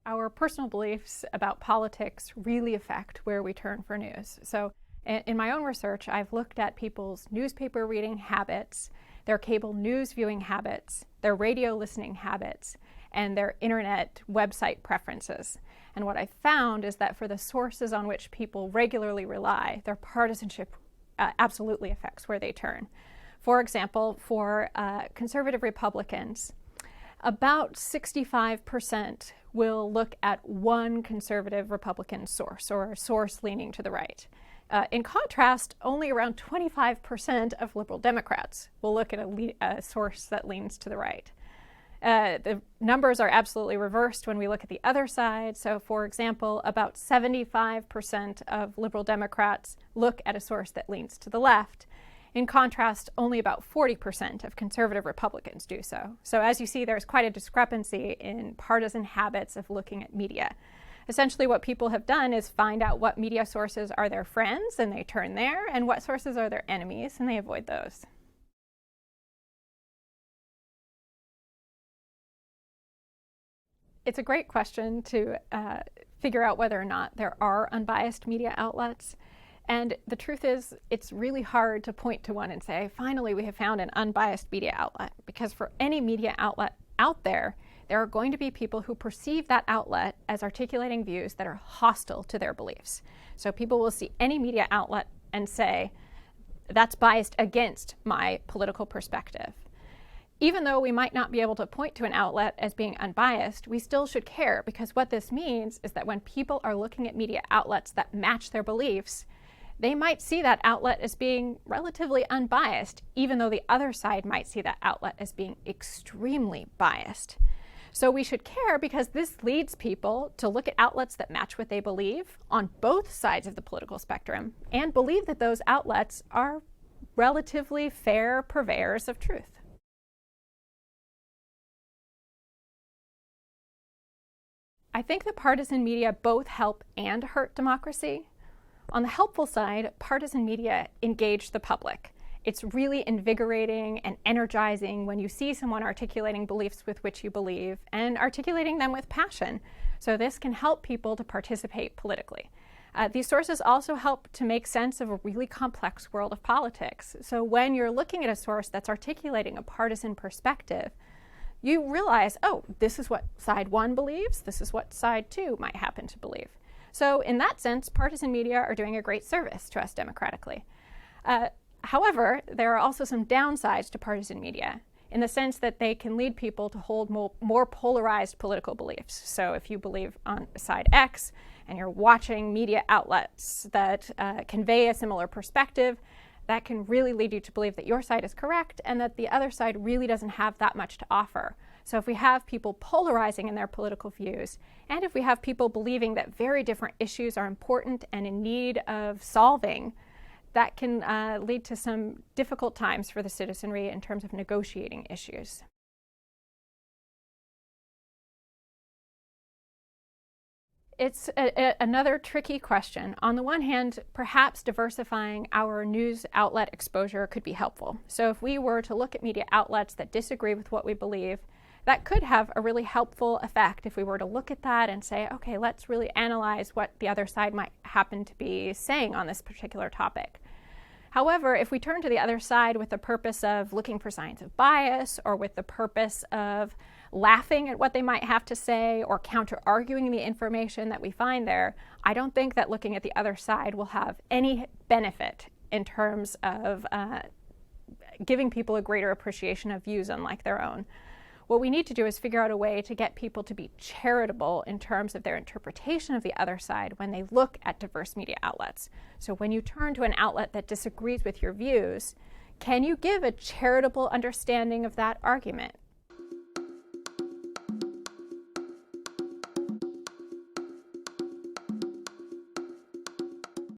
Our personal beliefs about politics really affect where we turn for news. So in my own research, I've looked at people's newspaper reading habits, their cable news viewing habits, their radio listening habits, and their internet website preferences. And what I found is that for the sources on which people regularly rely, their partisanship absolutely affects where they turn. For example, for conservative Republicans, about 65% will look at one conservative Republican source or a source leaning to the right. In contrast, only around 25% of liberal Democrats will look at a source that leans to the right. The numbers are absolutely reversed when we look at the other side. So, for example, about 75% of liberal Democrats look at a source that leans to the left. In contrast, only about 40% of conservative Republicans do so. So as you see, there's quite a discrepancy in partisan habits of looking at media. Essentially, what people have done is find out what media sources are their friends, and they turn there, and what sources are their enemies, and they avoid those. It's a great question to figure out whether or not there are unbiased media outlets. And the truth is, it's really hard to point to one and say, finally, we have found an unbiased media outlet. Because for any media outlet out there, there are going to be people who perceive that outlet as articulating views that are hostile to their beliefs. So people will see any media outlet and say, that's biased against my political perspective. Even though we might not be able to point to an outlet as being unbiased, we still should care, because what this means is that when people are looking at media outlets that match their beliefs, they might see that outlet as being relatively unbiased, even though the other side might see that outlet as being extremely biased. So we should care because this leads people to look at outlets that match what they believe on both sides of the political spectrum and believe that those outlets are relatively fair purveyors of truth. I think that partisan media both help and hurt democracy. On the helpful side, partisan media engage the public. It's really invigorating and energizing when you see someone articulating beliefs with which you believe and articulating them with passion. So this can help people to participate politically. These sources also help to make sense of a really complex world of politics. So when you're looking at a source that's articulating a partisan perspective, you realize, oh, this is what side one believes, this is what side two might happen to believe. So in that sense, partisan media are doing a great service to us democratically. However, there are also some downsides to partisan media in the sense that they can lead people to hold more polarized political beliefs. So if you believe on side X and you're watching media outlets that convey a similar perspective, that can really lead you to believe that your side is correct and that the other side really doesn't have that much to offer. So if we have people polarizing in their political views, and if we have people believing that very different issues are important and in need of solving, that can lead to some difficult times for the citizenry in terms of negotiating issues. It's another tricky question. On the one hand, perhaps diversifying our news outlet exposure could be helpful. So if we were to look at media outlets that disagree with what we believe, that could have a really helpful effect if we were to look at that and say, okay, let's really analyze what the other side might happen to be saying on this particular topic. However, if we turn to the other side with the purpose of looking for signs of bias or with the purpose of laughing at what they might have to say or counter-arguing the information that we find there, I don't think that looking at the other side will have any benefit in terms of giving people a greater appreciation of views unlike their own. What we need to do is figure out a way to get people to be charitable in terms of their interpretation of the other side when they look at diverse media outlets. So when you turn to an outlet that disagrees with your views, can you give a charitable understanding of that argument?